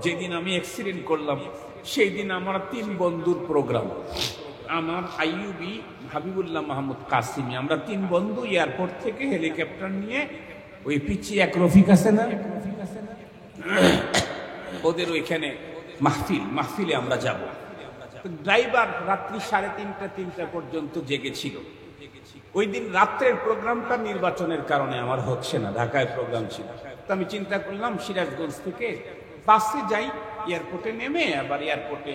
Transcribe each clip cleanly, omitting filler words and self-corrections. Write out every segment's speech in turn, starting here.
যেদিন আমি অ্যাক্সিডেন্ট করলাম সেই দিন আমার 3 বন্ধুর প্রোগ্রাম, আমার আইয়ুবি, হাবিবুল্লাহ মাহমুদ কাসিমি, আমরা 3 বন্ধু এয়ারপোর্ট থেকে হেলিকপ্টার নিয়ে ওই পিছিয়ে এক রফিক আছে না, ওদের ওইখানে মাহফিলে আমরা যাব। ড্রাইভার রাত্রি 3:30 পর্যন্ত জেগেছিল। ওই দিন রাত্রের প্রোগ্রামটা নির্বাচনের কারণে আমার হচ্ছে না, ঢাকায় প্রোগ্রাম ছিল। তো আমি চিন্তা করলাম সিরাজগঞ্জ থেকে বাসে যাই, এয়ারপোর্টে নেমে আবার এয়ারপোর্টে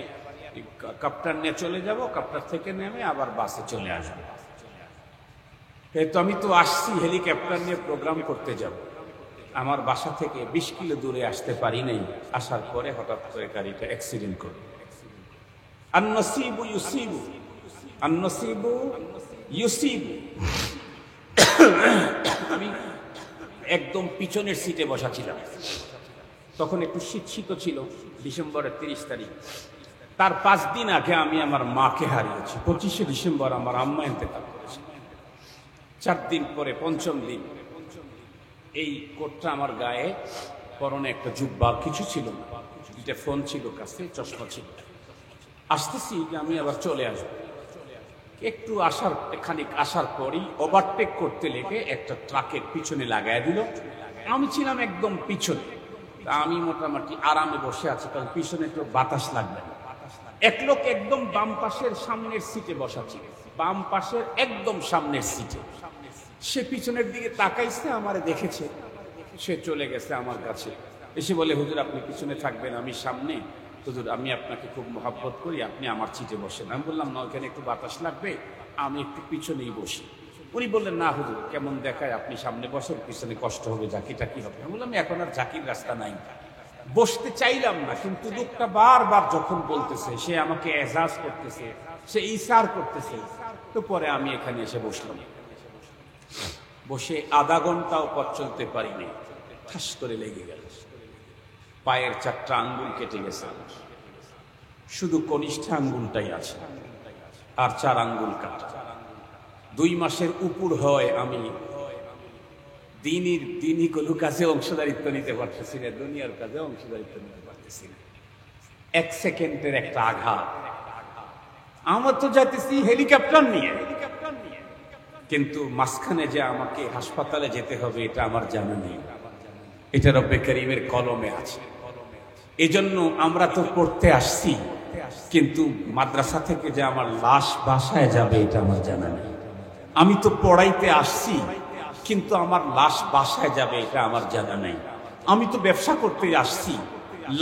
কাপ্তার নিয়ে চলে যাব, কাপ্তার থেকে নেমে আবার বাসে চলে আসবো। তো আমি তো আসছি হেলিকপ্টার নিয়ে প্রোগ্রাম করতে যাব, আমার বাসা থেকে 20 কিলো দূরে আসতে পারি নাই। আসার পরে হঠাৎ করে গাড়িটা অ্যাক্সিডেন্ট করলো। আন-নসীবু ইউসীবু, আন-নসীবু ইউসীবু। আমি একদম পিছনের সিটে বসা ছিলাম, তখন একটু শীত ছিল, ডিসেম্বরের 30 তারিখ। তার 5 দিন আগে আমি আমার মাকে হারিয়েছি। 25শে ডিসেম্বর আমার আম্মা ইন্তেকাল করেছে। 4 দিন পরে 5ম দিন এই কোটটা আমার গায়ে, পরনে একটা জুব্বা, কিছু ছিল না, 2টা ফোন ছিল কাছে, চশমা ছিল। আসতেছি যে আমি আবার চলে আসবো। একটু খানিক আসার পরই ওভারটেক করতে লেগে একটা ট্রাকের পিছনে লাগাই দিল। আমি ছিলাম একদম পিছনে, আমি মোটামুটি আরামে বসে আছি, কারণ পিছনে একটু বাতাস লাগবে না। এক লোক একদম বাম পাশের সামনের সিটে বসা ছিল, বাম পাশের একদম সামনের সিটে। সে পিছনের দিকে তাকাইছে, আমারে দেখেছে, সে চলে গেছে আমার কাছে, এসে বলে, হুজুর আপনি পিছনে থাকবেন, আমি সামনে। হুজুর আমি আপনাকে খুব মহব্বত করি, আপনি আমার সিটে বসেন। আমি বললাম, না, ওখানে একটু বাতাস লাগবে, আমি একটু পিছনেই বসি। উনি বললেন, না হুজুর কেমন দেখায়, আপনি সামনে বসেন, পিছনে কষ্ট হবে, ঝাঁকি টাকি হবে। আমি বললাম, এখন আর ঝাঁকির রাস্তা নাই। বসতে চাইলাম না, কিন্তু লোকটা বারবার যখন বলতেছে, সে আমাকে এজাজ করতেছে, সে ইশার করতেছে, তো পরে আমি এখানে এসে বসলাম। বসে আধা ঘন্টাও পথ চলতে পারিনি, ঠাস করে লেগে গেল। পায়ের 4টা আঙ্গুল কেটে গেছে, শুধু কনিষ্ঠ আঙ্গুলটাই আছে, আর 4 আঙ্গুল কাটা। 2 মাসের উপর হয় আমি দিনই কোনো কাজে অংশদারিত্ব নিতে পারতেছি না, দুনিয়ার কাজে অংশদারিত্ব নিতে পারতেছি না। 1 সেকেন্ডের একটা আঘাত। আমার তো যাইতেছি হেলিকপ্টার নিয়ে, কিন্তু মাঝখানে যে আমাকে হাসপাতালে যেতে হবে এটা আমার জানা নেই, এটা রব্বে করিমের কলমে আছে। এজন্য আমরা তো পড়তে আসছি, কিন্তু মাদ্রাসা থেকে যে আমার লাশ বাসায় যাবে এটা আমার জানা নেই। আমি তো পড়াইতে আসছি, কিন্তু আমার লাশ বাসায় যাবে এটা আমার জানা নেই। আমি তো ব্যবসা করতে আসছি,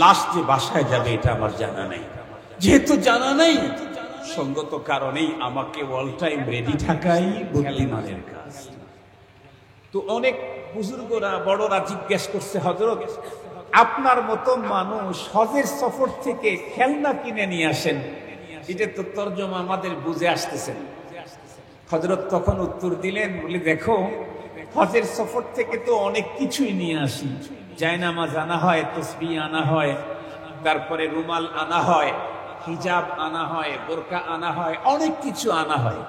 লাশ যে বাসায় যাবে এটা আমার জানা নেই। যেহেতু জানা নেই, সঙ্গত কারণেই আমাকে অল টাইম রেডি থাকাই বুদ্ধিমানের কাজ। তো অনেক বুজুর্গরা, বড়রা জিজ্ঞেস করছে, হযরত আপনার মতো মানুষ হজের সফর থেকে খেলনা কিনে নিয়ে আসেন, এটা তো তরজমা আমাদের বুঝে আসতেছে। হযরত তখন উত্তর দিলেন, বলে দেখো, হজের সফর থেকে তো অনেক কিছুই নিয়ে আসি। জায়নামাজ আনা হয়, তাসবিহ আনা হয়, তারপরে রুমাল আনা হয়, হিজাব আনা হয়, বোরকা আনা হয়, অনেক কিছু আনা হয়।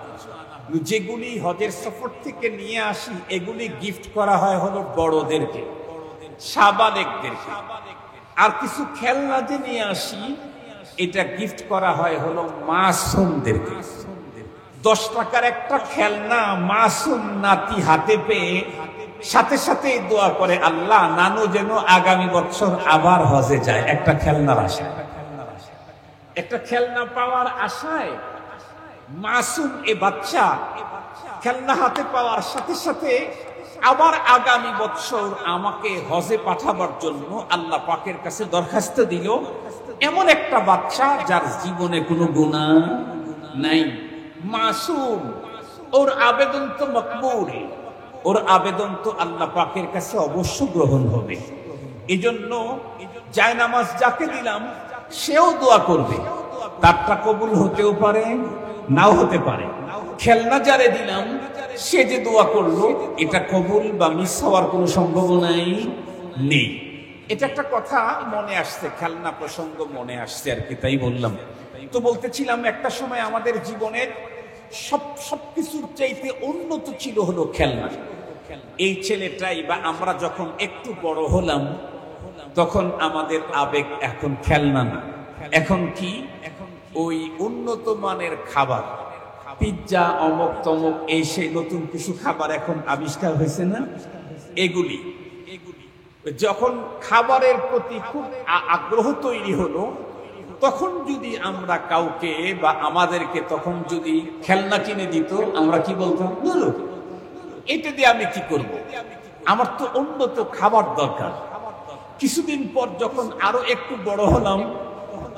যেগুলি হজের সফর থেকে নিয়ে আসি, এগুলি গিফট করা হয় হলো বড়দেরকে, সাবালেকদেরকে। আর কিছু খেলনা যে নিয়ে আসি, এটা গিফট করা হয় হলো মাসুমদেরকে। 10 টাকার একটা খেলনা মাসুম নাতি হাতে পেয়ে সাথে সাথে দোয়া করে, আল্লাহ নানু যেন আগামী বছর আবার হজে যায়। একটা খেলনার আশায়, একটা খেলনা পাওয়ার আশায় মাসুম এ বাচ্চা খেলনা হাতে পাওয়ার সাথে সাথে আবার আগামী বছর আমাকে হজে পাঠাবার জন্য আল্লাহ পাকের কাছে দরখাস্ত দিল। এমন একটা বাচ্চা যার জীবনে কোনো গুনাহ নাই, মাসুম, ওর আবেদন তো মকবুল, ওর আবেদন তো আল্লাহ পাকের কাছে অবশ্য গ্রহণ হবে। এজন্য জায়নামাজ যাকে দিলাম সেও দোয়া করবে, তারটা কবুল হতেও পারে, নাও হতে পারে। খেলনা যারে দিলাম সে যে দোয়া করলো, এটা কবুল বা মিস হওয়ার কোনো সম্ভাবনাই নেই। এটা একটা কথা মনে আসছে, খেলনা প্রসঙ্গ মনে আসছে আর কি, তাই বললাম। তো বলতেছিলাম, একটা সময় আমাদের জীবনের সবকিছুর চাইতে উন্নত ছিল হলো খেলনা। এই ছেলেটাই বা আমরা যখন একটু বড় হলাম, তখন আমাদের আবেগ এখন খেলনা না, এখন কি, ওই উন্নত মানের খাবার, পিৎজা, অমুক তমুক, এই সেই নতুন কিছু খাবার এখন আবিষ্কার হয়েছে না, এগুলি যখন খাবারের প্রতি খুব আগ্রহ তৈরি হলো, তখন যদি আমরা কাউকে বা আমাদেরকে তখন যদি খেলনা কিনে দিত, আমরা কি বলতাম, এটা দিয়ে আমি কি করব, আমার তো উন্নত খাবার দরকার। কিছুদিন পর যখন আরো একটু বড় হলাম,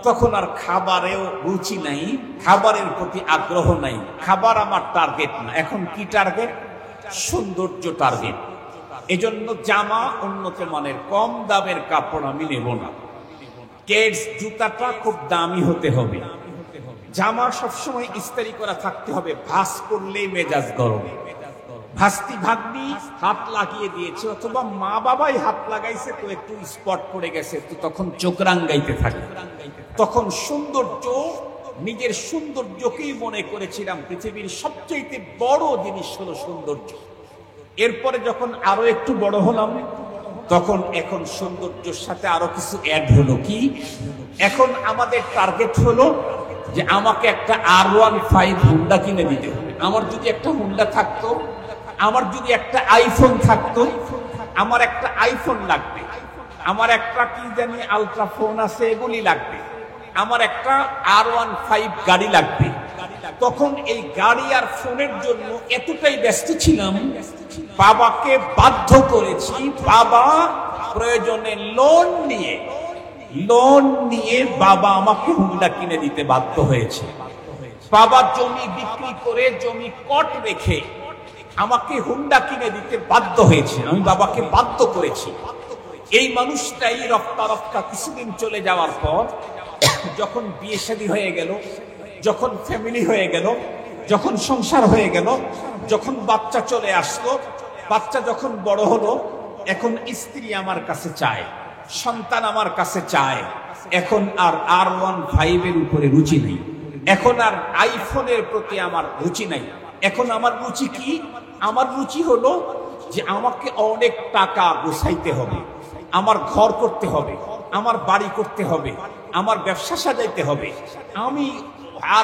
তখন আর খাবারেও রুচি নাই, খাবারের প্রতি আগ্রহ নাই, খাবার আমার টার্গেট না, এখন কি টার্গেট, সৌন্দর্য টার্গেট। এজন্য জামা উন্নত মানের, কম দামের কাপড় আমি নেব না। কেডস জুতাটা খুব দামি হতে হবে, জামা সবসময় ইস্ত্রি করা থাকতে হবে, ভাঁজ করলেই মেজাজ গরম। ভাস্তি ভাগ্নি হাত লাগিয়ে দিয়েছে, অথবা মা বাবাই হাত লাগাইছে, তো একটু স্পট পড়ে গেছে, তো তখন চোখ রাঙ্গাইতে থাকে। তখন সৌন্দর্য, নিজের সৌন্দর্যকেই মনে করেছিলাম পৃথিবীর সবচেয়ে বড় জিনিস হলো সৌন্দর্য। এরপরে যখন আরো একটু বড় হলাম, তখন এখন সৌন্দর্যের সাথে আরো কিছু অ্যাড হলো, কি, এখন আমাদের টার্গেট হলো যে আমাকে একটা R15 হুন্ডা কিনে দিতে হবে। আমার যদি একটা হুন্ডা থাকতো, আমার যদি একটা আইফোন থাকতো, আমার একটা আইফোন লাগবে, আমার একটা কি জানি আলট্রা ফোন আছে, এগুলি লাগবে, আমার একটা R15 গাড়ি লাগবে। তখন এই গাড়ি আর ফোনের জন্য এতটাই ব্যস্ত ছিলাম, বাবাকে বাধ্য করেছি, বাবা প্রয়োজনে লোন নিয়ে বাবা আমাকে হুন্ডা কিনে দিতে বাধ্য হয়েছে। বাবা জমি বিক্রি করে, জমি কট রেখে আমাকে হুন্ডা কিনে দিতে বাধ্য হয়েছে, আমি বাবাকে বাধ্য করেছি। এই মানুষটাই রফতা রফতা কিছুদিন চলে যাওয়ার পর, যখন বিয়ে শাদী হয়ে গেল, যখন ফ্যামিলি হয়ে গেল, যখন সংসার হয়ে গেল, যখন বাচ্চা চলে আসলো, বাচ্চা যখন বড় হলো, এখন স্ত্রী আমার কাছে চায়, সন্তান আমার কাছে চায়, এখন আর R15 এর উপরে রুচি নেই, এখন আর আইফোনের প্রতি আমার রুচি নাই। এখন আমার রুচি কি, আমার রুচি হলো যে আমাকে অনেক টাকা গোছাইতে হবে, আমার ঘর করতে হবে, আমার বাড়ি করতে হবে, আমার ব্যবসা সাজাইতে হবে। আমি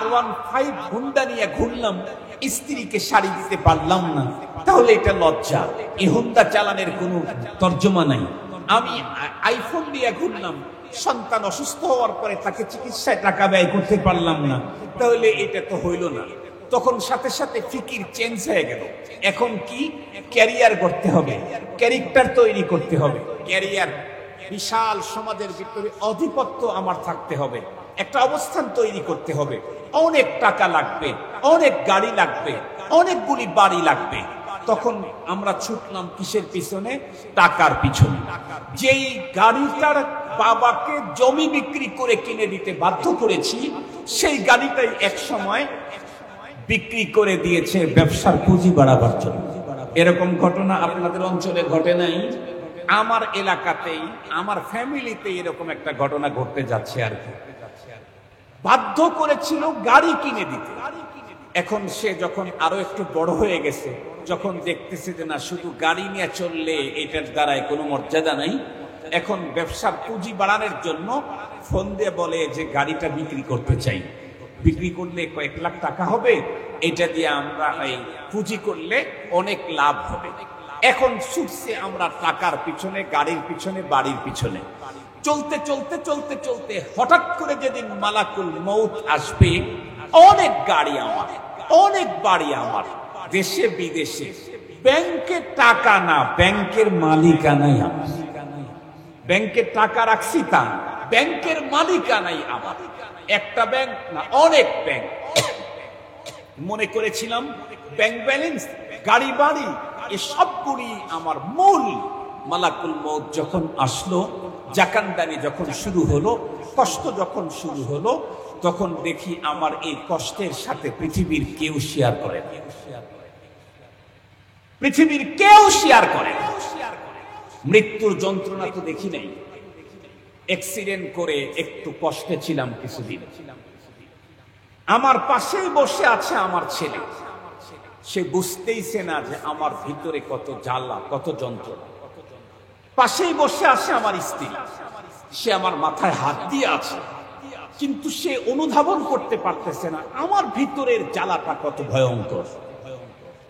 R15 হুন্ডা নিয়ে ঘুরলাম, স্ত্রীকে শাড়ি দিতে পারলাম না, তাহলে এটা লজ্জা, এই হুন্ডা চালানের কোনো তর্জমা নাই। আমি আইফোন দিয়ে ঘুরলাম, সন্তান অসুস্থ হওয়ার পরে তাকে চিকিৎসায় টাকা ব্যয় করতে পারলাম না, তাহলে এটা তো হইল না। তখন সাথে সাথে ফিকির চেঞ্জ হয়ে গেল, এখন কি, ক্যারিয়ার করতে হবে, ক্যারেক্টার তৈরি করতে হবে, ক্যারিয়ার, বিশাল সমাজের ভিতরে আধিপত্য আমার থাকতে হবে, একটা অবস্থান তৈরি করতে হবে, অনেক টাকা লাগবে, অনেক গাড়ি লাগবে, অনেকগুলি বাড়ি লাগবে। তখন আমরা ছুটলাম কিসের পিছনে, টাকার পিছনে। যেই গাড়িটার বাবাকে জমি বিক্রি করে কিনে দিতে বাধ্য করেছি, সেই গাড়িটাই এক সময় বিক্রি করে দিয়েছে ব্যবসার পুঁজি বাড়াবার জন্য। এরকম ঘটনা আপনাদের অঞ্চলে ঘটে নাই? আমার এলাকাতেই, আমার ফ্যামিলিতে এরকম একটা ঘটনা ঘটতে যাচ্ছে আর কি। বাধ্য করেছিল গাড়ি কিনে দিতে। এখন সে যখন আরো একটু বড় হয়ে গেছে, যখন দেখতেছে যে না, শুধু গাড়ি নিয়ে চললে এটার দ্বারাই কোনো মর্যাদা নাই, এখন ব্যবসার পুঁজি বাড়ানোর জন্য ফোন দিয়ে বলে যে গাড়িটা বিক্রি করতে চাই, বিক্রি করলে কয়েক লাখ টাকা হবে, এটা দিয়ে আমরা এই পুঁজি করলে অনেক লাভ হবে। এখন ছুটছে আমরা টাকার পিছনে, গাড়ির পিছনে, বাড়ির পিছনে। চলতে চলতে চলতে চলতে হঠাৎ করে যেদিন মালাকুল মউত আসবে, অনেক গাড়ি আমার, অনেক বাড়ি আমার, দেশে বিদেশে, ব্যাংকে টাকা না, ব্যাংকের মালিকানাই আমার। ব্যাংকে টাকা রাখছি তা, ব্যাংকের মালিকানাই আমার। একটা ব্যাংক না, অনেক ব্যাংক। মনে করেছিলাম ব্যাংক ব্যালেন্স, গাড়ি বাড়ি, এ সবগুলি আমার মূল। মালাকুল মউত যখন আসলো, জাকান্দানি যখন শুরু হলো, কষ্ট যখন শুরু হলো, তখন দেখি আমার এই কষ্টের সাথে পৃথিবীর কেউ শেয়ার করে, পৃথিবীর কেউ শেয়ার করে। মৃত্যুর যন্ত্রণা তো দেখি নাই, অ্যাক্সিডেন্ট করে একটু কষ্টে ছিলাম কিছুদিন। আমার পাশেই বসে আছে আমার ছেলে, সে বুঝতেইছে না যে আমার ভিতরে কত জ্বালা, কত যন্ত্রণা। পাশেই বসে আছে আমার স্ত্রী, সে আমার মাথায় হাত দিয়ে আছে, কিন্তু সে অনুধাবন করতে পারতেছে না আমার ভিতরের জ্বালাটা কত ভয়ঙ্কর।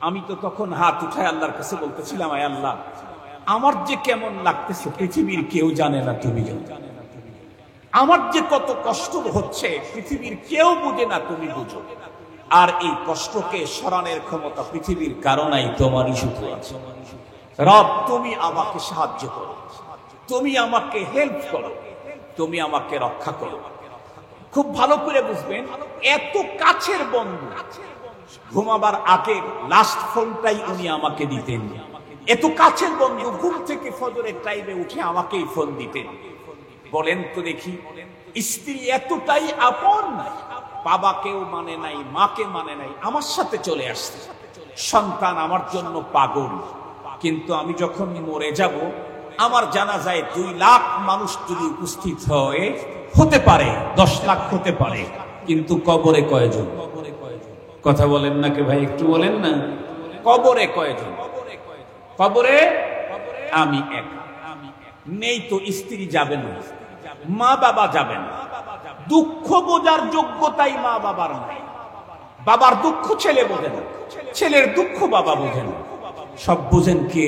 আমি তো তখন হাত উঠায় আল্লাহর কাছে বলতেছিলাম, আয় আল্লাহ, আমার যে কেমন লাগতেছে পৃথিবীর কেউ জানে না, তুমি জানো। আমার যে কত কষ্ট হচ্ছে পৃথিবীর কেউ বুঝে না, তুমি বুঝো। আর এই কষ্টকে সরানোর ক্ষমতা পৃথিবীর কারণেই তোমারই শুধু আছে। রব, তুমি আমাকে সাহায্য করো, তুমি আমাকে হেল্প করো, তুমি আমাকে রক্ষা করো। খুব ভালো করে বুঝবেন, এত কাছের বন্ধু, ঘুমাবার আগে লাস্ট ফোনটাই উনি আমাকে দিতেন। এত কাছের বন্ধু, ঘুম থেকে ফজরের টাইমে উঠে আমাকেই ফোন দিতেন। বলেন তো দেখি, স্ত্রী এতটাই আপন, বাবাকেও মানে নাই, মাকে মানে নাই, আমার সাথে চলে আসছে। সন্তান আমার জন্য পাগল। কিন্তু আমি যখন মরে যাব, আমার জানাজায় 2 লাখ মানুষ যদি উপস্থিত হতে পারে, 10 লাখ হতে পারে, কিন্তু কবরে কয়জন? কথা বলেন না কে ভাই, একটু বলেন না। কবরে কয়জন? কবরে আমি একা। নেই তো স্ত্রী যাবেন না, মা বাবা যাবেন না। দুঃখ বোঝার যোগ্যতাই মা বাবার নাই। বাবার দুঃখ ছেলে বোঝে না, ছেলের দুঃখ বাবা বোঝে না। সব বুঝেন কে?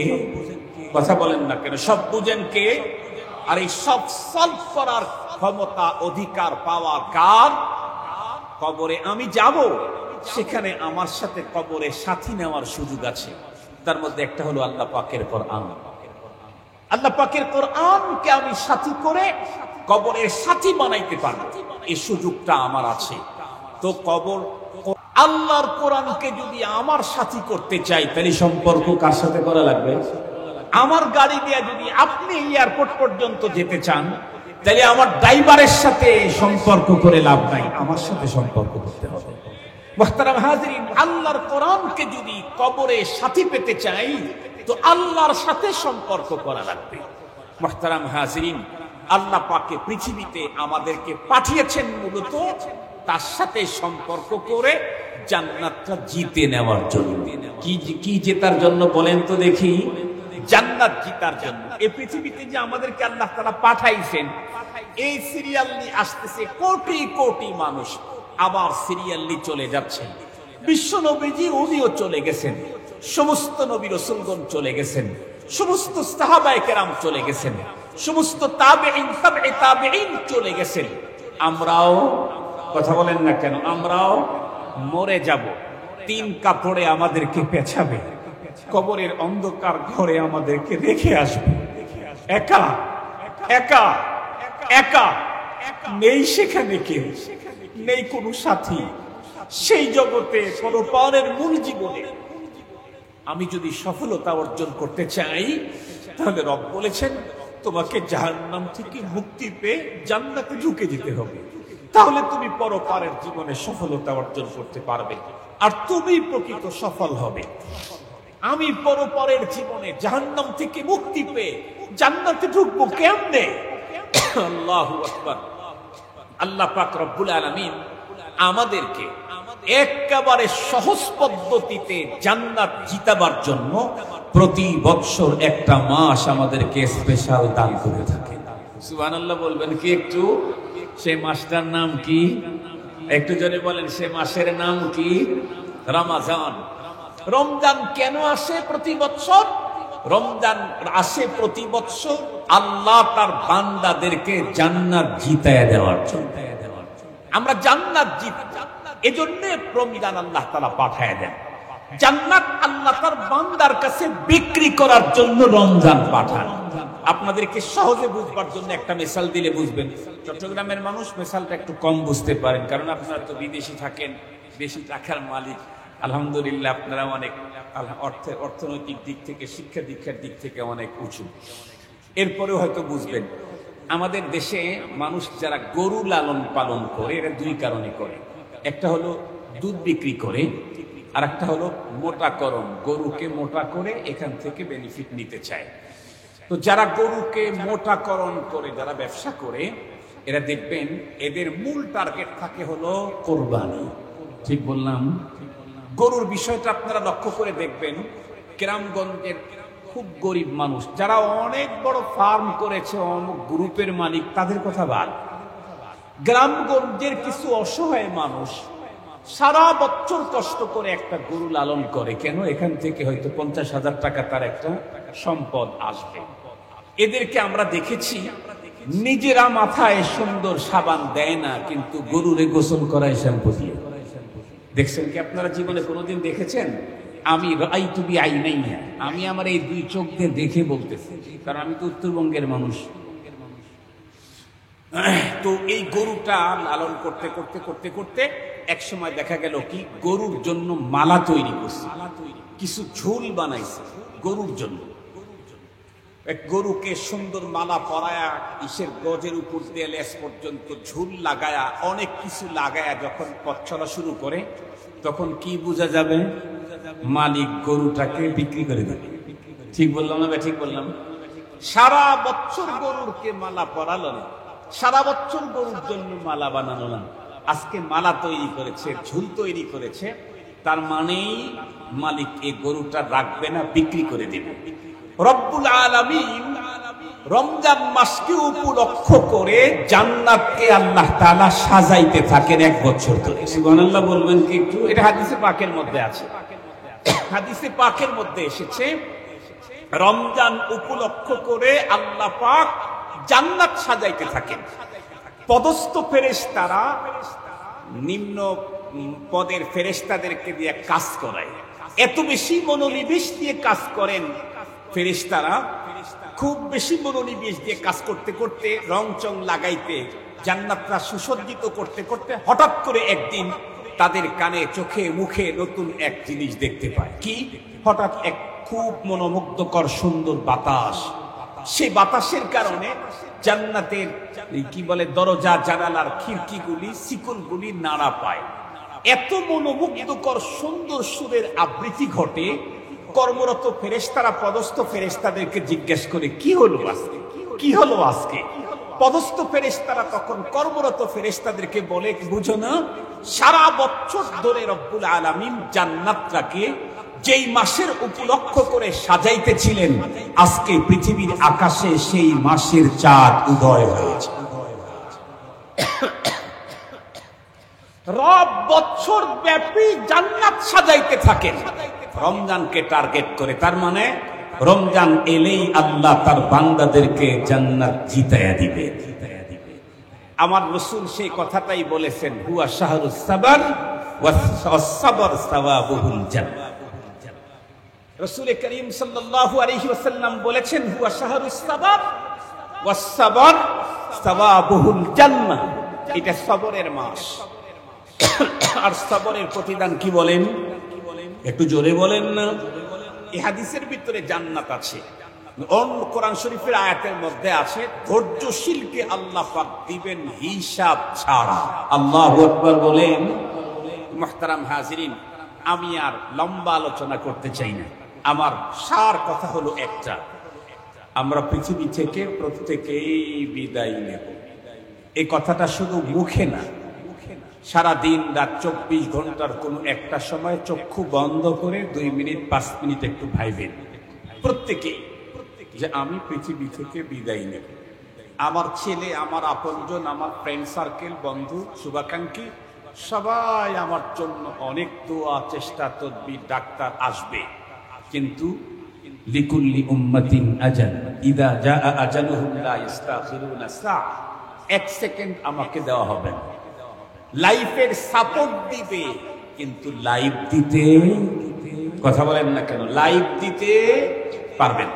কথা বলেন না কেন? সব বুঝেন কে? আর এই সব সলভ করার ক্ষমতা, অধিকার পাওয়ার কার? কবরে আমি যাব, সেখানে আমার সাথে কবরে সাথী নেওয়ার সুযোগ আছে। তার মধ্যে একটা হলো আল্লাহ পাকের কোরআন। আল্লাহ পাকের কোরআনকে আমি সাথী করে কবরের সাথী বানাইতে পারবো, এই সুযোগটা আমার আছে। তো কবর আল্লাহর কোরআনকে যদি আমার সাথী করতে চাই, তাহলে সম্পর্ক কার সাথে করা লাগবে? আমার গাড়ি দিয়ে যদি আপনি এয়ারপোর্ট পর্যন্ত যেতে চান, তাহলে আমার ড্রাইভারের সাথে সম্পর্ক করে লাভ নাই, আমার সাথে সম্পর্ক করতে হবে। মুহতারাম হাজিরিন, আল্লাহর কোরআনকে যদি কবরে সাথী পেতে চাই, তো আল্লাহর সাথে সম্পর্ক করা লাগবে। মুহতারাম হাজিরিন, আল্লাহ পাকে পৃথিবীতে আমাদেরকে পাঠিয়েছেন মূলত তার সাথে সম্পর্ক করে জান্নাতটা জিতে নেওয়ার জন্য। কি জেতার জন্য বলেন তো দেখি? জান্নাত জিতার জন্য। এই পৃথিবীতে যে আমাদেরকে আল্লাহ তাআলা পাঠাইছেন, এই সিরিয়ালি আসতেছে কোটি কোটি মানুষ, আবার সিরিয়ালি চলে যাচ্ছেন। বিশ্ব নবীজি উনিও চলে গেছেন, সমস্ত নবী রাসূলগণ চলে গেছেন, সমস্ত সাহাবায়ে কেরাম চলে গেছেন, সমস্ত তাবেঈন, তাবে তাবেঈন চলে গেছেন। আমরাও, কথা বলেন না কেন, আমরাও মরে যাব। 3 কাপড়ে আমাদেরকে পেছাবে, কবরের অন্ধকার ঘরে আমাদেরকে রেখে আসবে, একা একা একা। নেই সেখানে কেউ, নেই কোনো সাথী। সেই জগতে পরপারের মূল জীবনে আমি যদি সফলতা অর্জন করতে চাই, তাহলে রব বলেছেন তোমাকে জাহান্নাম থেকে মুক্তি পেয়ে জান্নাতে ঢুকে যেতে হবে। তাহলে তুমি পরপারের জীবনে সফলতা অর্জন করতে পারবে, আর তুমি প্রকৃত সফল হবে। আমি পরপারের জীবনে জাহান্নাম থেকে মুক্তি পেয়ে জান্নাতে ঢুকবো কেমনে? আল্লাহু আকবার। আল্লাহ পাক রব্বুল আলামিন আমাদেরকে একেবারে সহজ পদ্ধতিতে জান্নাত জিতাবার জন্য প্রতি বৎসর একটা মাস আমাদেরকে স্পেশাল দান করে থাকে। সুবহানাল্লাহ বলবেন কি একটু? সেই মাসটার নাম কি? একটু জোরে বলেন, সে মাসের নাম কি? রমজান। রমজান কেন আসে প্রতি বৎসর? রমজান আসে প্রতি বৎসর আল্লাহ তার বান্দাদেরকে জান্নাত জিতায় দেওয়ার জন্য। আমরা জান্নাত জিতব, এজন্য রমজান আল্লাহ তাআলা পাঠায় দেন। জান্নাত আল্লাহ তার বান্দার কাছে বিক্রি করার জন্য রমজান পাঠান। আপনাদেরকে সহজে বুঝবার জন্য একটা মিসাল দিলে বুঝবেন। চট্টগ্রামের মানুষ মিসালটা একটু কম বুঝতে পারেন, কারণ আপনারা তো বিদেশি থাকেন, বেশি টাকার মালিক। আলহামদুলিল্লাহ, আপনারা অনেক অর্থনৈতিক দিক থেকে, শিক্ষা দীক্ষার দিক থেকে অনেক উঁচু। এরপরেও হয়তো বুঝবেন, আমাদের দেশে মানুষ যারা গরু লালন পালন করে, এরা 2 কারণে করে। একটা হলো দুধ বিক্রি করে, আর একটা হলো মোটাকরণ, গরুকে মোটা করে এখান থেকে বেনিফিট নিতে চায়। তো যারা গরুকে মোটাকরণ করে, যারা ব্যবসা করে, এরা দেখবেন এদের মূল টার্গেট থাকে হলো কোরবানি। ঠিক বললাম? গরুর বিষয়টা আপনারা লক্ষ্য করে দেখবেন, গ্রামগঞ্জের খুব গরিব মানুষ, যারা অনেক বড় ফার্ম করেছে, অনেক গ্রুপের মালিক, তাদের কথা বাদ। গ্রামগঞ্জের কিছু অসহায় মানুষ সারা বছর কষ্ট করে একটা গরু লালন করে, কেন? এখান থেকে হয়তো 50,000 টাকা তার একটা সম্পদ আসবে। এদেরকে আমরা দেখেছি নিজেরা মাথায় সুন্দর সাবান দেয় না, কিন্তু গরুরে গোসল করায় শ্যাম্পু দিয়ে। দেখছেন কি আপনারা জীবনে কোনোদিন দেখেছেন? আমি রাইতুবি আইনাই, আমি আমার এই দুই চোখ দিয়ে দেখে বলতেছি, কারণ আমি তো উত্তরবঙ্গের মানুষ। তো এই গরুটা লালন করতে করতে করতে করতে এক সময় দেখা গেল কি, গরুর জন্য মালা তৈরি করছে, কিছু ঝুল বানাইছে গরুর জন্য। এক গরুকে সুন্দর মালা পরায়া, ইসের গজের উপর দিয়ে লেস পর্যন্ত ঝুল লাগায়া, অনেক কিছু লাগায়া যখন পথ চলা শুরু করে, তখন কি বোঝা যাবে? মালিক গরুটাকে বিক্রি করে দেবে। ঠিক বললাম না? ঠিক বললাম? সারা বছর গরুরকে মালা পরালো না, সারা বছর গরুর জন্য মালা বানানো না, আজকে মালা তৈরি করেছে, ঝুল তৈরি করেছে, তার মানেই মালিক এই গরুটা রাখবে না, বিক্রি করে দেবে। রব্বুল আলামিন রমজান মাসকে উপলক্ষ করে জান্নাতকে আল্লাহ তাআলা সাজাইতে থাকেন 1 বছর ধরে। সুবহানাল্লাহ বলবেন কি একটু? এটা হাদিসে পাকের মধ্যে আছে, হাদিসে পাকের মধ্যে এসেছে, রমজান উপলক্ষ করে আল্লাহ পাক জান্নাত সাজাইতে থাকেন। পদস্থ ফেরেশতারা নিম্ন পদের ফেরেশতাদেরকে দিয়ে কাজ করায়, এত বেশি মনোনিবেশ দিয়ে কাজ করেন ফেরেশতারা, খুব বেশি মনোনিবেশ দিয়ে কাজ করতে করতে, রং চং লাগাইতে, জান্নাতরা সুসজ্জিত করতে করতে, হঠাৎ করে একদিন তাদের কানে চোখে মুখে নতুন এক জিনিস দেখতে পায়। কি? হঠাৎ এক খুব মনোমুগ্ধকর সুন্দর বাতাস। সেই বাতাসের কারণে জান্নাতের কি বলে দরজা জানালার খিড়কিগুলি, শিকলগুলি নাড়া পায়। এত মনোমুগ্ধকর সুন্দর সুরের আবৃত্তি ঘটে। কর্মরত ফেরেশতারা পদস্থ ফেরেশতাদেরকে জিজ্ঞেস করে, কি হলো আজকে, কি হলো আজকে? পদস্থ ফেরেশতারা তখন কর্মরত ফেরেশতাদেরকে বলে, বুঝো না, সারা বছর ধরে রব্বুল আলামিন জান্নাতটাকে যেই মাসের উপলক্ষ করে সাজাইতেছিলেন, আজকে পৃথিবীর আকাশে সেই মাসের চাঁদ উদয় হয়েছে। রব বছর ব্যাপী জান্নাত সাজাইতে থাকেন রমজানকে টার্গেট করে। তার মানে রমজান এলেই আল্লাহ তার বান্দাদেরকে জান্নাত জিতায়া দিবে। আমার রাসূল সেই কথাটাই বলেছেন, হুয়া শাহরুস সাবর ওয়াস সাবর সাওয়াবুল জান্নাহ। রাসূল করিম সাল্লাল্লাহু আলাইহি ওয়াসাল্লাম বলেছেন, হুয়া শাহরুস সাবর ওয়াস সাবর সাওয়াবুল জান্নাহ। এটা সবরের মাস, আর সবরের প্রতিদান কি বলেন? একটু জোরে বলেন না। এই হাদিসের ভিতরে জান্নাত আছে। অন্য কোরআন শরীফের আয়াতের মধ্যে আছে, ধৈর্যশীলকে আল্লাহ পাক দিবেন হিসাব ছাড়া। আল্লাহু আকবার বলেন। মুহতারাম হাজিরিন, আমি আর লম্বা আলোচনা করতে চাই না, আমার সার কথা হলো একটা, আমরা পৃথিবী থেকে প্রত্যেকেই বিদায় নেব। এই কথাটা শুধু মুখে না, সারা দিন রাত 24 ঘন্টার কোন একটা সময় চক্ষু বন্ধ করে 2 মিনিট 5 মিনিট একটু ভাইবেন প্রত্যেকেই, যে আমি পৃথিবী থেকে বিদায় নেব। আমার ছেলে, আমার আপনজন, আমার ফ্রেন্ড সার্কেল, বন্ধু, শুভাকাঙ্ক্ষী সবাই আমার জন্য অনেক দোয়া, চেষ্টা, তদবির, ডাক্তার আসবে, কিন্তু লিকুল্লি উম্মাতিন আজাল ইদা জাআ আজালুহুম লা ইস্তাখিরুনা সাআ, 1 সেকেন্ড আমাকে দেওয়া হবে না। লাইফের সাপোর্ট দিবে, কিন্তু লাইফ দিতে, কথা বলেন না কেন, লাইফ দিতে পারবেন।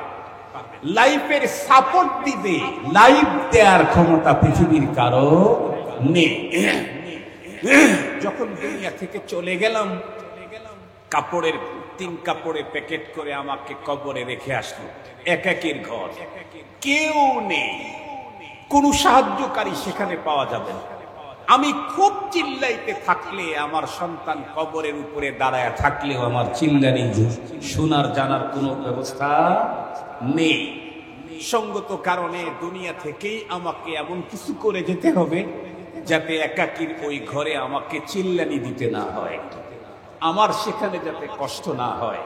লাইফের সাপোর্ট দিবে, লাইফ দেওয়ার ক্ষমতা পৃথিবীর কারো নেই। যখন দুনিয়া থেকে চলে গেলাম, কাপড়ের 3 কাপড়ে প্যাকেট করে আমাকে কবরে রেখে আসলো। একাকীর ঘর, কেউ নেই, কোনো সাহায্যকারী সেখানে পাওয়া যাবে না। আমি খুব চিল্লাইতে থাকলে, আমার সন্তান কবরের উপরে দাঁড়ায় থাকলেও আমার চিল্লানি শোনার জানার কোনো ব্যবস্থা নেই। সঙ্গত কারণে দুনিয়া থেকেই আমাকে এমন কিছু করে যেতে হবে যাতে একাকীর ওই ঘরে আমাকে চিল্লানি দিতে না হয়, আমার সেখানে যাতে কষ্ট না হয়,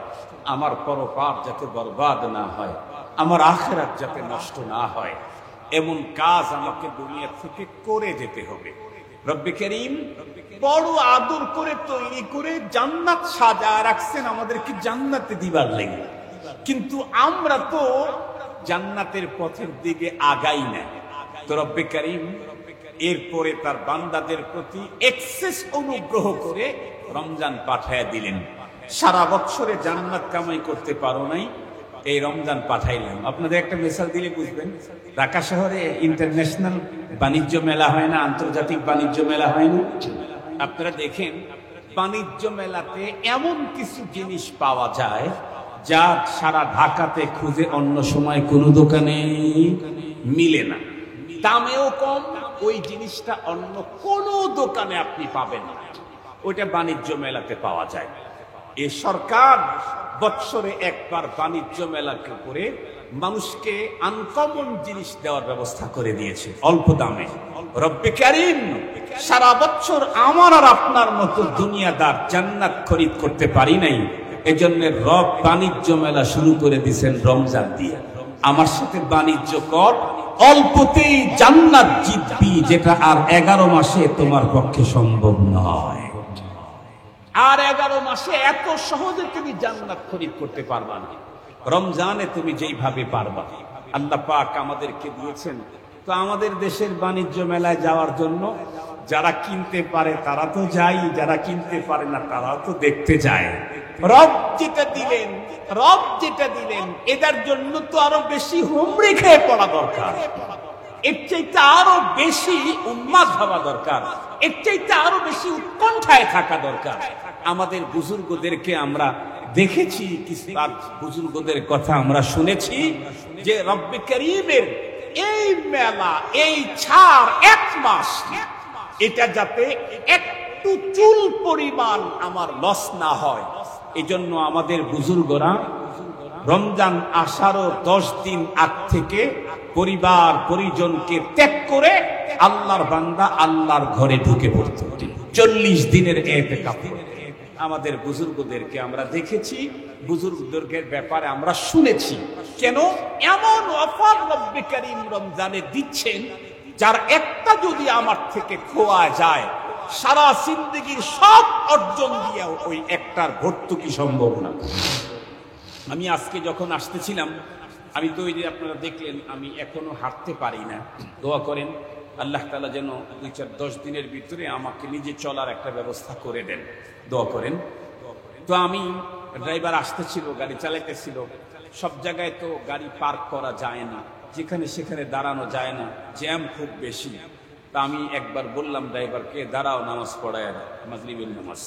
আমার পরপার যাতে বরবাদ না হয়, আমার আখিরাত যাতে নষ্ট না হয়, এমন কাজ আমাকে দুনিয়া থেকে করে যেতে হবে। রব্বে করিম বড় আদর করে তৈরি করে জান্নাত সাজায় রাখছেন আমাদেরকে জান্নাতে দিবার লেগে, কিন্তু আমরা তো জান্নাতের পথের দিকে আগাই না। তো রব্বে করিম এরপরে তার বান্দাদের প্রতি এক্সেস অনুগ্রহ করে রমজান পাঠায়া দিলেন। সারা বছরে জান্নাত কামাই করতে পারো নাই, এই রমজান পাঠাইলাম। আপনাদের একটা মিসাল দিলে বুঝবেন। ঢাকা শহরে ইন্টারন্যাশনাল বাণিজ্য মেলা হয় না, আন্তর্জাতিক বাণিজ্য মেলা হয় না? আপনারা দেখেন বাণিজ্য মেলাতে এমন কিছু জিনিস পাওয়া যায় যা সারা ঢাকাতে খুঁজে অন্য সময় কোনো দোকানে মিলে না, দামেও কম। ওই জিনিসটা অন্য কোনো দোকানে আপনি পাবেন না, ওইটা বাণিজ্য মেলাতে পাওয়া যায়। এ সরকার বৎসরে একবার বাণিজ্য মেলাকে করে মানুষকে আনকমন জিনিস দেওয়ার ব্যবস্থা করে দিয়েছে অল্প দামে। রব্বে কারীম সারা বছর আমার আর আপনার মতো দুনিয়াদার জান্নাত খরিদ করতে পারি নাই, এজন্য রব বাণিজ্য মেলা শুরু করে দিয়েছেন রমজান দিয়ে। আমার সাথে বাণিজ্য কর, অল্পতেই জান্নাত জিতবি, যেটা আর 11 মাসে তোমার পক্ষে সম্ভব নয়। আর 11 মাসে এত সহজে তুমি জান্নাত খরিদ করতে পারবা না, রমজানে তুমি যেইভাবে পারবা। আল্লাহ পাক আমাদেরকে দিয়েছেন। তো আমাদের দেশের বাণিজ্য মেলায় যাওয়ার জন্য যারা কিনতে পারে তারা তো যায়, যারা কিনতে পারে না তারাও তো দেখতে যায়। রব যেটা দিলেন এটার জন্য তো আরো বেশি হুমড়ি খেয়ে পড়া দরকার, এর চাইতে আরো বেশি উন্মাদ হওয়া দরকার, এর চাইতে আরো বেশি উৎকণ্ঠায় থাকা দরকার। আমাদের বুজুর্গদেরকে আমরা দেখেছি, বুজুর্গদের কথা আমরা শুনেছি যে রব্বে কারীমের এই মেলা, এই ছাড় 1 মাস, এটা যাতে একটু চুল পরিমাণ আমার লস না হয়, এজন্য আমাদের বুজুর্গরা রমজান আসারও 10 দিন আগ থেকে পরিবার পরিজনকে ত্যাগ করে আল্লাহর বান্দা আল্লাহর ঘরে ঢুকে পড়ত। 40 দিনের ইতিকাফ আমাদের বুজুর্গদেরকে আমরা দেখেছি, বুজুর্গদের ব্যাপারে আমরা শুনেছি। কেন এমন অফার রব্বে কারীম রমজানে দিচ্ছেন, যার একটা যদি আমার থেকে খোয়া যায় সারা জিন্দেগীর সব অর্জন দিয়েও ওই একটার ভর্তুকি সম্ভব না। আমি আজকে যখন আসতেছিলাম, আমি তো ওই যে আপনারা দেখলেন আমি এখনো হাঁটতে পারি না। দোয়া করেন আল্লাহ তাআলা যেন 2-4-10 দিনের ভিতরে আমাকে নিজে চলার একটা ব্যবস্থা করে দেন, দোয়া করেন। তো আমি ড্রাইভার আসতেছিল, গাড়ি চালাইতেছিল, সব জায়গায় তো গাড়ি পার্ক করা যায় না, যেখানে সেখানে দাঁড়ানো যায় না, জ্যাম খুব বেশি। তা আমি একবার বললাম ড্রাইভারকে, দাঁড়াও নামাজ পড়ায়, মাগরিবের নামাজ।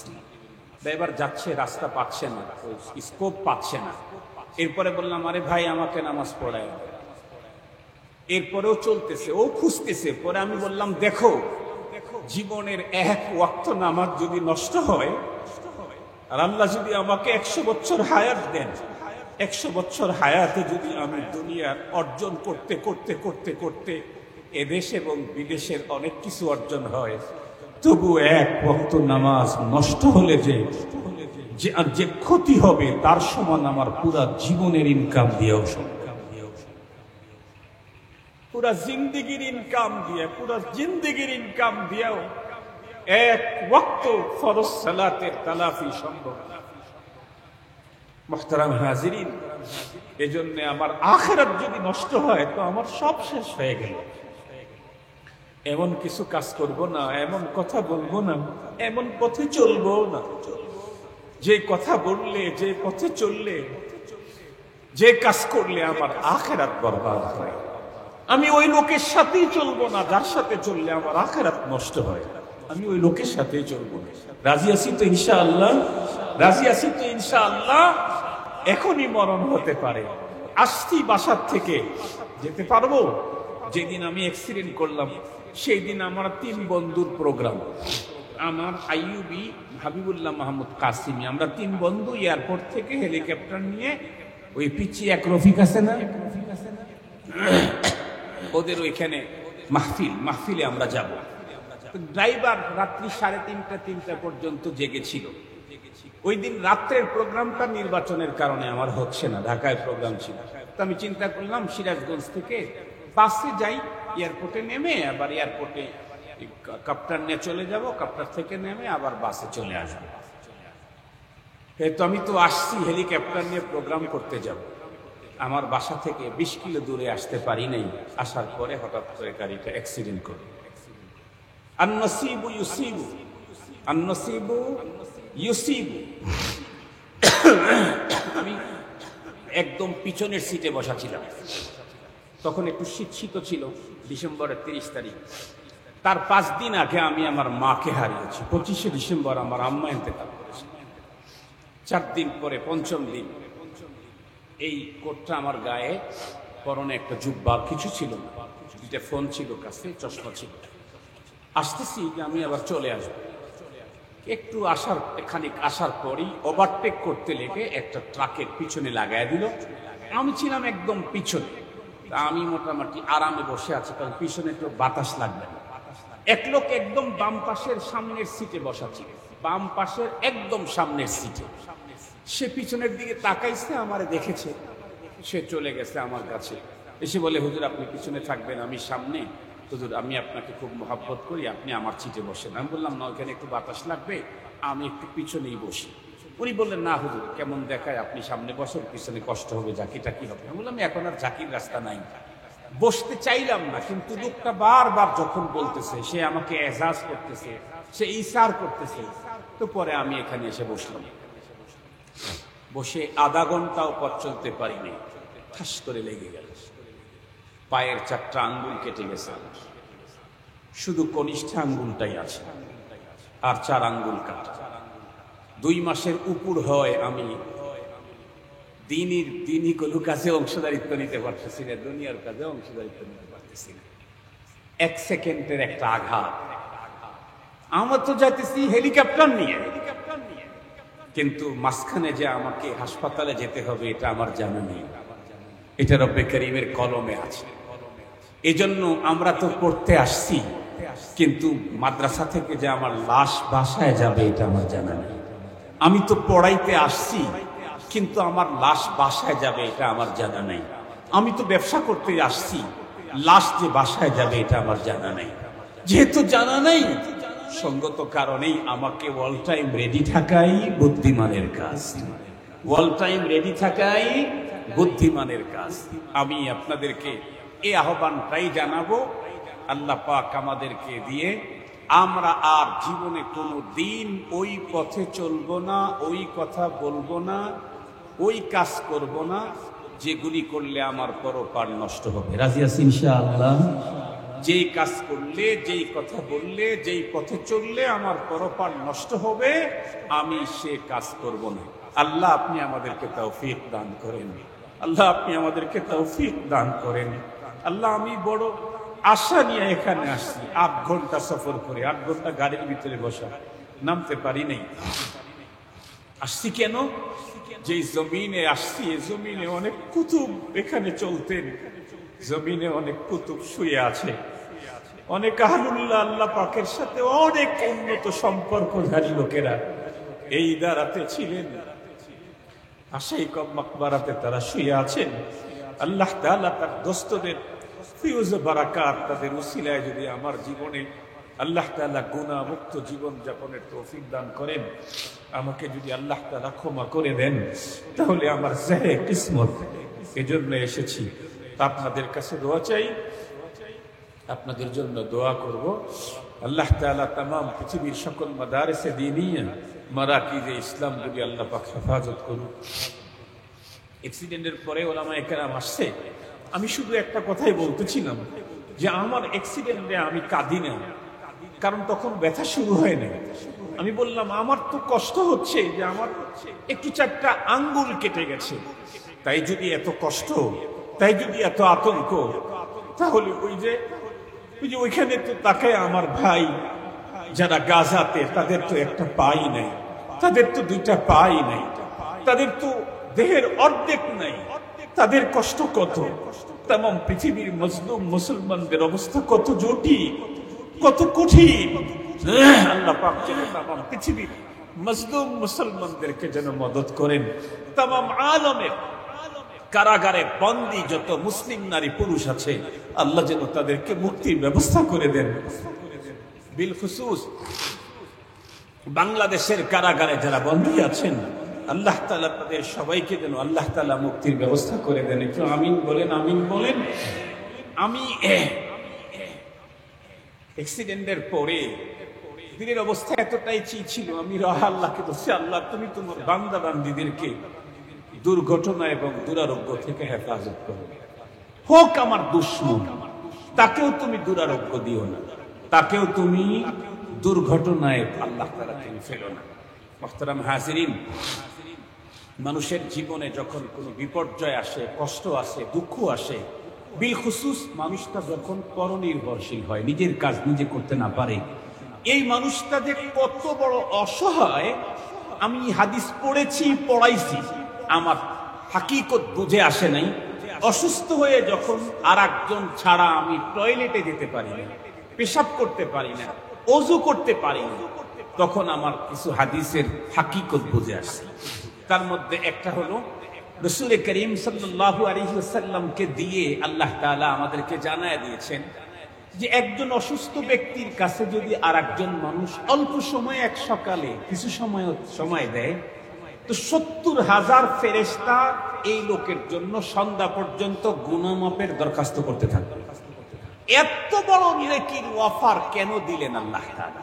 ড্রাইভার যাচ্ছে, রাস্তা পাচ্ছে না, স্কোপ পাচ্ছে না। এরপরে বললাম, আরে ভাই আমাকে নামাজ পড়ায়। এরপরেও চলতেছে, ও খুঁজতেছে। পরে আমি বললাম, দেখো জীবনের 1 ওয়াক্ত নামাজ যদি নষ্ট হয়, আর আল্লাহ যদি আমাকে 100 বছর হায়াত দেন, 100 বছর হায়াতে যদি আমি দুনিয়ার অর্জন করতে করতে করতে করতে এদেশ এবং বিদেশের অনেক কিছু অর্জন হয়, তবু 1 ওয়াক্ত নামাজ নষ্ট হলে যে ক্ষতি হবে তার সমান আমার পুরা জীবনের ইনকাম দিয়েও, পুরা জিন্দেগির ইনকাম দিয়েও 1 ওয়াক্ত ফরজ সালাতের তালাফি সম্ভব না। মুহতারাম হাজিরিন, এজন্য আমার আখিরাত যদি নষ্ট হয় তো আমার সব শেষ হয়ে গেল। এমন কিছু কাজ করব না, এমন কথা বলবো না, এমন পথে চলবো না, যে কথা বললে, যে পথে চললে, যে কাজ করলে আমার আখিরাত বরবাদ হয়। আমি ওই লোকের সাথেই চলবো না যার সাথে চললে আমার আখিরাত নষ্ট হয়। আমি ওই লোকের সাথেই চলবো না। রাজি আছি তো ইনশাআল্লাহ? রাজি আছি তো ইনশাআল্লাহ? এখনই মরণ হতে পারে, আসছি বাসার থেকে যেতে পারবো। যেদিন আমি অ্যাক্সিডেন্ট করলাম সেই দিন আমার 3 বন্ধুর প্রোগ্রাম, আমার আইয়ুবি, হাবিবুল্লাহ মাহমুদ কাসিমি, আমরা 3 বন্ধু এয়ারপোর্ট থেকে হেলিকপ্টার নিয়ে ওই পিচি এক রফিক আছে না, ওদের ওইখানে মাহফিলে আমরা যাব। ড্রাইভার রাত্রি 3:30 পর্যন্ত জেগেছিল। ওই দিন রাত্রের প্রোগ্রামটা নির্বাচনের কারণে আমার হচ্ছে না, ঢাকায় প্রোগ্রাম ছিল। তো আমি চিন্তা করলাম সিরাজগঞ্জ থেকে বাসে যাই, এয়ারপোর্টে নেমে আবার এয়ারপোর্টে কাপ্তার নিয়ে চলে যাব, কাপ্তার থেকে নেমে আবার বাসে চলে আসবো। তো আমি তো আসছি হেলিকপ্টার নিয়ে প্রোগ্রাম করতে যাব, আমার বাসা থেকে 20 কিলো দূরে আসতে পারি নাই। আসার পরে হঠাৎ করে গাড়িটা অ্যাক্সিডেন্ট করে। আন-নসীবু ইউসীবু, আন-নসীবু ইউসীবু। আমি একদম পিছনের সিটে বসা ছিলাম, তখন একটু শীত ছিল, ডিসেম্বরের 30 তারিখ। তার 5 দিন আগে আমি আমার মাকে হারিয়েছি। 25শে ডিসেম্বর আমার আম্মা ইন্তেকাল করেছে। 4 দিন পরে 5ম দিন এই কোটটা আমার গায়ে, পরনে একটা জুব্বা, কিছু ছিল না, 2টা ফোন ছিল কাছে, চশমা ছিল। আসতেছি যে আমি আবার চলে আসবো। একটু খানিক আসার পরই ওভারটেক করতে লেগে একটা ট্রাকের পিছনে লাগাই দিল। আমি ছিলাম একদম পিছনে, আমি মোটামুটি আরামে বসে আছি, কারণ পিছনে একটু বাতাস লাগবে না। এক লোক একদম বাম পাশের সামনের সিটে বসা ছিল, বাম পাশের একদম সামনের সিটে। সে পিছনের দিকে তাকাইছে, আমারে দেখেছে, সে চলে গেছে আমার কাছে, এসে বলে, হুজুর আপনি পিছনে থাকবেন, আমি সামনে। হুজুর আমি আপনাকে খুব মহব্বত করি, আপনি আমার সিটে বসেন। আমি বললাম না, ওখানে একটু বাতাস লাগবে, আমি একটু পিছনেই বসি। উনি বললেন, না হুজুর কেমন দেখায়, আপনি সামনে বসেন, পিছনে কষ্ট হবে, ঝাঁকিটাকি হবে। আমি বললাম এখন আর ঝাঁকির রাস্তা নাই। বসতে চাইলাম না, কিন্তু লোকটা বারবার যখন বলতেছে, সে আমাকে এজাজ করতেছে, সে ইশারা করতেছে, তো পরে আমি এখানে এসে বসলাম। বসে আধা ঘন্টাও পথ চলতে পারিনি, ঠাস করে লেগে গেল। পায়ের 4টা আঙ্গুল কেটে গেছে, শুধু কনিষ্ঠ আঙ্গুলটাই আছে, আর 4 আঙ্গুল কাটা। 2 মাসের উপর হয় আমি দিনই কোনো কাজে অংশদারিত্ব নিতে পারতেছি না, দুনিয়ার কাজে অংশদারিত্ব নিতে পারতেছি না। 1 সেকেন্ডের একটা আঘাত। আমরা তো যাইতেছি হেলিকপ্টার নিয়ে, কিন্তু মাঝখানে যে আমাকে হাসপাতালে যেতে হবে এটা আমার জানা নেই, এটা রব্বে করিমের কলমে আছে। এজন্য আমরা তো পড়তে আসছি, কিন্তু মাদ্রাসা থেকে যে আমার লাশ বাসায় যাবে এটা আমার জানা নেই। আমি তো পড়াইতে আসছি, কিন্তু আমার লাশ বাসায় যাবে এটা আমার জানা নেই। আমি তো ব্যবসা করতে আসছি, লাশ যে বাসায় যাবে এটা আমার জানা নেই। যেহেতু জানা নেই, সঙ্গত কারণেই আমাকে অল টাইম রেডি থাকাই বুদ্ধিমানের কাজ। অল টাইম রেডি থাকাই বুদ্ধিমানের কাজ। আমি আপনাদেরকে এই আহ্বানটাই জানাবো, আল্লাহ পাক আমাদেরকে দিয়ে আমরা আর জীবনে কোনো দিন ওই পথে চলবো না, ওই কথা বলবো না, ওই কাজ করব না যেগুলি করলে আমার পরপার নষ্ট হবে। রাজি আছি ইনশাআল্লাহ? যেই কাজ করলে, যেই কথা বললে, যেই পথে চললে আমার পরপার নষ্ট হবে, আমি সে কাজ করব না। আল্লাহ আপনি আমাদেরকে তৌফিক দান করেন, আল্লাহ আপনি আমাদেরকে তৌফিক দান করেন। আল্লাহ আমি বড় আশা নিয়ে এখানে আসছি, 8 ঘন্টা সফর করে, 8 ঘন্টা গাড়ির ভিতরে বসা, নামতে পারি নাই। আসছি কেন? যে জমিনে আসছি, এই জমিনে অনেক কুতুব এখানে চলতেন, জমিনে অনেক কুতুব শুয়ে আছে, অনেক আহলুল্লাহ আল্লাহ পাকের সাথে অনেক উন্নত সম্পর্কধারী লোকেরা এই দাঁড়াতে ছিলেন। আশাই কম মাকবারাতে তারা শুয়ে আছেন। আল্লাহ তাআলা তার দোস্তদের ফিউজ বারাকাত, তাদের উসিলায় যদি আমার জীবনে আল্লাহ তাআলা গুনাহ মুক্ত জীবন যাপনের তৌফিক দান করেন, আমাকে যদি আল্লাহ তাআলা ক্ষমা করে দেন, তাহলে আমার জাহে কিসমত। এজন্য এসেছি, আপনাদের কাছে দোয়া চাই, আপনাদের জন্য দোয়া করব। আল্লাহ তাআলা तमाम পৃথিবীর সকল মাদারিসে দ্বীনিয়া, মারাকিজে ইসলাম যদি আল্লাহ পাক হেফাজত করুন। অ্যাক্সিডেন্টের পরে ওলামায়ে কেরাম আসছে, আমি শুধু একটা কথাই বলতেছিলাম যে আমার অ্যাক্সিডেন্টে আমি কাঁদি না, কারণ তখন ব্যথা শুরু হয় না। আমি বললাম আমার তো কষ্ট হচ্ছে যে আমার একটু 4টা আঙ্গুল কেটে গেছে, তাই যদি এত কষ্ট, তাই যদি এত আতঙ্ক, তাহলে ওই যে ওইখানে তো তাকায় আমার ভাই যারা গাজাতে, তাদের তো একটা পাই নাই, তাদের তো 2টা পাই নাই, তাদের তো দেহের অর্ধেক নাই, তাদের কষ্ট কত। तमाम পৃথিবীর মজলুম মুসলমানদের অবস্থা কত জটিল, কত কঠিন। আল্লাহ পাক যেন तमाम পৃথিবীর মজলুম মুসলমানদেরকে যেন মদত করেন। তামাম আলমের কারাগারে বন্দী যত মুসলিম নারী পুরুষ আছে, আল্লাহ যেন তাদেরকে মুক্তির ব্যবস্থা করে দেন। বিল খুসুস বাংলাদেশের কারাগারে যারা বন্দী আছেন, আল্লাহ তাআলা তাদের সবাইকে যেন আল্লাহ তাআলা মুক্তির ব্যবস্থা করে দেন। একটু আমিন বলেন, আমিন বলেন। আমি অ্যাক্সিডেন্টের পরে দিনের অবস্থা এতটাই ছিল, আমি আল্লাহকে বলছি, আল্লাহ তুমি তোমার বান্দা বান্দীদেরকে দুর্ঘটনা এবং দুরারোগ্য থেকে হেফাজত করো। হোক আমার দুশমন, তাকেও তুমি দুরারোগ্য দিও না, তাকেও তুমি দুর্ঘটনায় আল্লাহ তাআলা তুমি ফেলো না। মুহতারাম হাজিরিন, মানুষের জীবনে যখন কোনো বিপর্যয় আসে, কষ্ট আসে, দুঃখ আসে, বিল খুসুস মানুষটা যখন পরনির্ভরশীল হয়, নিজের কাজ নিজে করতে না পারে, এই মানুষটা যে কত বড় অসহায়, আমি হাদিস পড়েছি, পড়াইছি, আমার হাকিকত বুঝে আসে নাই। অসুস্থ হয়ে যখন আর একজন ছাড়া আমি টয়লেটে যেতে পারি না, পেশাব করতে পারি না, ওযু করতে পারি না, তখন আমার কিছু হাদিসের হাকিকত বুঝে আসে। তার মধ্যে একটা হলো রাসূল করিম সাল্লাল্লাহু আলাইহি ওয়াসাল্লামকে দিয়ে আল্লাহ তাআলা আমাদেরকে জানায় দিয়েছেন যে একজন অসুস্থ ব্যক্তির কাছে যদি আর একজন মানুষ অল্প সময়, এক সকালে কিছু সময় দেয়, তো ৭০,০০০ ফেরেশতা এই লোকের জন্য সন্ধ্যা পর্যন্ত গুনাহ মাফের দরখাস্ত করতে থাকবে। এত বড় নেকির অফার কেন দিলেন আল্লাহ তাআলা?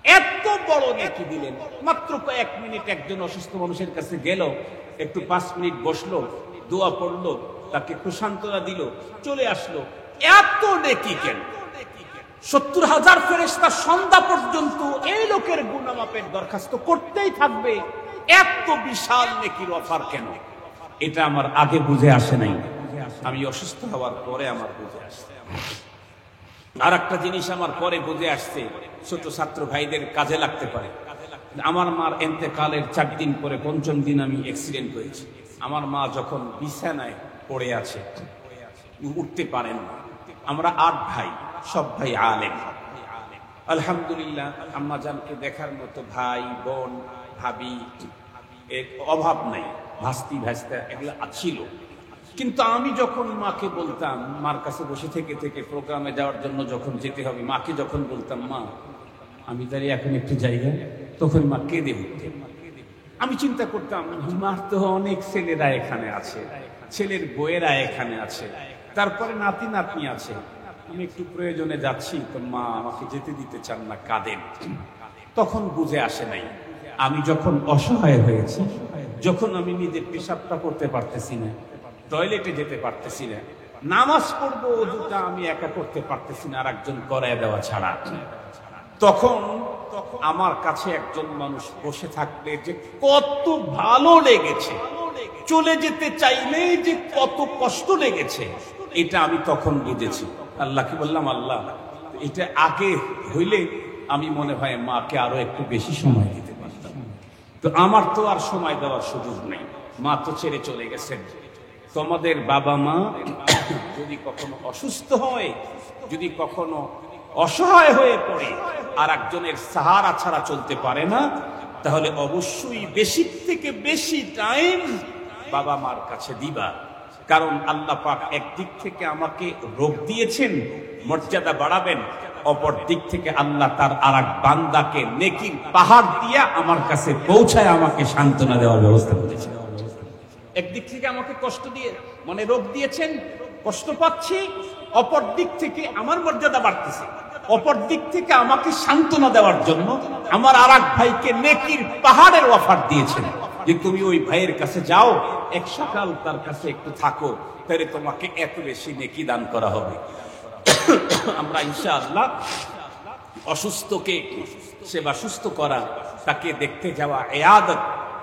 এত বড় নেকি দিলেন। মাত্র কয়েক মিনিট একজন অসুস্থ মানুষের কাছে গেল, একটু ৫ মিনিট বসলো, দোয়া পড়লো, তাকে একটু সান্ত্বনা দিল, চলে আসলো। এত নেকি কেন? ৭০,০০০ ফেরেশতা সন্ধ্যা পর্যন্ত এই লোকের গুনাহ মাফের দরখাস্ত করতেই থাকবে। এত বিশাল নেকির অফার কেন? এটা আমার আগে বুঝে আসে নাই, আমি অসুস্থ হওয়ার পরে আমার বুঝে আসছে। আর একটা জিনিস আমার পরে বুঝে আসছে, ছোট ছাত্র ভাইদের কাজে লাগতে পারে। আমার মার ইন্তেকালের ৪ দিন পরে ৫ম দিন আমি অ্যাক্সিডেন্ট হয়েছি। আমার মা যখন বিছানায় পড়ে আছে, উঠতে পারেন না। আমরা ৮ ভাই, সব ভাই আলেম। আলহামদুলিল্লাহ, আম্মা জানকে দেখার মতো ভাই, বোন, ভাবি এর অভাব নাই, ভাস্তি ভাস্তা এগুলো ছিল। কিন্তু আমি যখন মাকে বলতাম, মার কাছে বসে থেকে থেকে প্রোগ্রামে যাওয়ার জন্য যখন যেতে হবে, মাকে যখন বলতাম, মা আমি দাঁড়িয়ে এখন একটু জায়গা, তখন মা কেঁদে উঠতেন। আমি চিন্তা করতাম, মার তো অনেক ছেলেরা এখানে আছে, ছেলের বউয়েরা এখানে আছে, তারপরে নাতি নাতনি আছে, আমি একটু প্রয়োজনে যাচ্ছি, তো মা আমাকে যেতে দিতে চান না, কাঁদেন। তখন বুঝে আসে নাই আমি যখন অসহায় হয়েছি, যখন আমি নিজে পেশাবটা করতে পারতেছি না, টয়লেটে যেতে পারতেছি না, নামাজ পড়বো ওযুটা আমি একা করতে পারতেছি না আর একজন করায় দেওয়া ছাড়া, তখন আমার কাছে একজন মানুষ বসে থাকলে যে কত ভালো লেগেছে, চলে যেতে চাইলে যে কত কষ্ট লেগেছে, এটা আমি তখন বুঝেছি। আল্লাহকে বললাম, আল্লাহ এটা আগে হইলে আমি মনে হয় মাকে আরো একটু বেশি সময় দিতে পারতাম। তো আমার তো আর সময় দেওয়ার সুযোগ নেই, মা তো ছেড়ে চলে গেছেন। তোমাদের বাবা মা যদি কখনো অসুস্থ হয়, যদি কখনো অসহায় হয়ে পড়ে, আর একজনের সাহারা ছাড়া চলতে পারে না, তাহলে অবশ্যই বেশি থেকে বেশি টাইম বাবা মার কাছে দিবা। কারণ আল্লাহ পাক একদিক থেকে আমাকে রোগ দিয়েছেন, মর্যাদা বাড়াবেন, অপর দিক থেকে আল্লাহ তার আরেক বান্দাকে নেকির পাহাড় দিয়া আমার কাছে পৌঁছায় আমাকে সান্ত্বনা দেওয়ার ব্যবস্থা করেছেন। একদিক থেকে আমাকে কষ্ট দিয়ে মানে রোগ দিয়েছেন, কষ্ট পাচ্ছি, অপর দিক থেকে আমার মর্যাদা বাড়তেছে, অপর দিক থেকে আমাকে সান্ত্বনা দেওয়ার জন্য আমার আরেক ভাইকে নেকির পাহাড়ের অফার দিয়েছেন যে তুমি ওই ভাইয়ের কাছে যাও, এক সকাল তার কাছে একটু থাকো, তাহলে তোমাকে এত বেশি নেকি দান করা হবে। আমরা ইনশাআল্লাহ অসুস্থকে সেবা সুস্থ করা, তাকে দেখতে যাওয়া, ইয়াদত,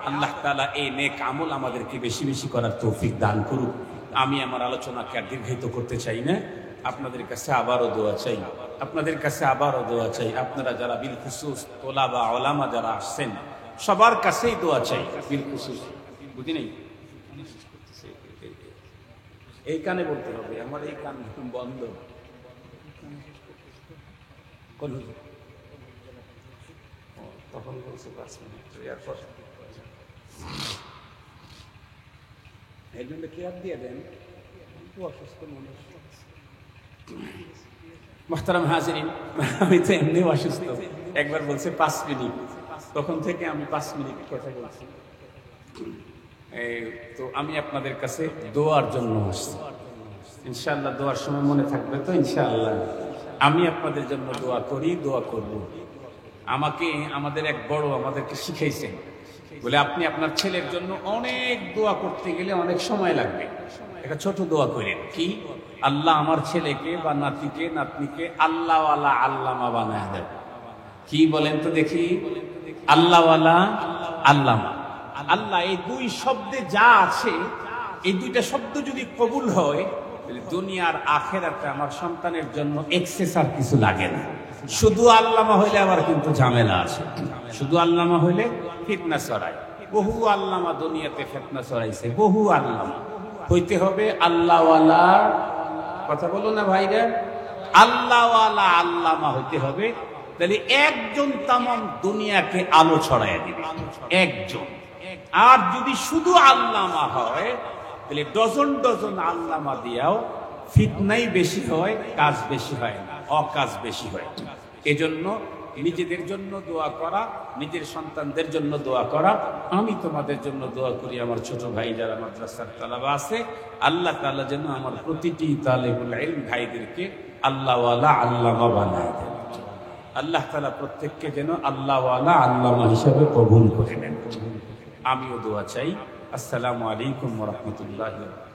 আল্লাহ তাআলা এই নেক আমল আমাদেরকে বেশি বেশি করার তৌফিক দান করুক। আমি আমার আলোচনাকে আর দীর্ঘায়িত করতে চাই না, আপনাদের কাছে আবারও দোয়া চাই, আপনাদের কাছে আবারও দোয়া চাই। আপনারা যারা বিল খুসুস তোলাবা ওলামা যারা আসছেন, সবার কাছেই দোয়া চাই। বিল খুসুস বুঝি নেই, এই কানে বলতে হবে, আমার এই কান বন্ধ। তখন বলছে 5 মিনিট, এরপর এই জন্য কেয়ার দিয়ে দেন, অসুস্থ মানুষ। মোহতারাম হাজিরিন, আমি তো এমনি অসুস্থ। একবার বলছে 5 মিনিট, তখন থেকে আমি 5 মিনিট কথা বলছি। তো আমি আপনাদের কাছে দোয়ার জন্য আসছি। ইনশাআল্লাহ দোয়ার সময় মনে থাকবে তো? ইনশাআল্লাহ আমি আপনাদের জন্য দোয়া করি, দোয়া করব। আমাকে আমাদের এক বড় আমাদেরকে শিখাইছেন, বলে আপনি আপনার ছেলের জন্য অনেক দোয়া করতে গেলে অনেক সময় লাগবে, একটা ছোট দোয়া করেন। কি? আল্লাহ আমার ছেলেকে বা নাতিকে নাতনিকে আল্লাহওয়ালা আল্লামা বানায় দেয়। কি বলেন তো দেখি? আল্লাহওয়ালা আল্লামা। আল্লাহ এই দুই শব্দে যা আছে, এই দুইটা শব্দ যদি কবুল হয়, দুনিয়ার আখেরাতে আমার সন্তানের জন্য এক্সেস আর কিছু লাগে না। শুধু আল্লামা হইলে আবার কিন্তু ঝামেলা আছে। শুধু আল্লামা হইলে ফিতনা ছড়ায়। বহু আল্লামা দুনিয়াতে ফিতনা ছড়াইছে, বহু আল্লামা। হইতে হবে আল্লাহওয়ালা, কথা বলো না ভাইরা, আল্লাহওয়ালা আল্লামা হইতে হবে। তাহলে একজন তামাম দুনিয়াকে আলো ছড়াইয়া দিবে, একজন। আর যদি শুধু আল্লামা হয়, তাহলে ডজন ডজন আল্লামা দিয়াও ফিতনাই বেশি হয়, কাজ বেশি হয় না, অকাজ বেশি হয়। এজন্য নিজেদের জন্য দোয়া করা, নিজের সন্তানদের জন্য দোয়া করা। আমি তোমাদের জন্য দোয়া করি, আমার ছোট ভাই যারা মাদ্রাসার তালাবা আছে, আল্লাহ তাআলা যেন আমার প্রতিটি তালেবুল ইলম ভাইদেরকে আল্লাহওয়ালা আল্লামা বানায় দেন। আল্লাহ তাআলা প্রত্যেককে যেন আল্লাহওয়ালা আল্লামা হিসাবে কবুল করে নেন। আমিও দোয়া চাই। আসসালামু আলাইকুম ওয়া রাহমাতুল্লাহি ওয়া বারাকাতুহু।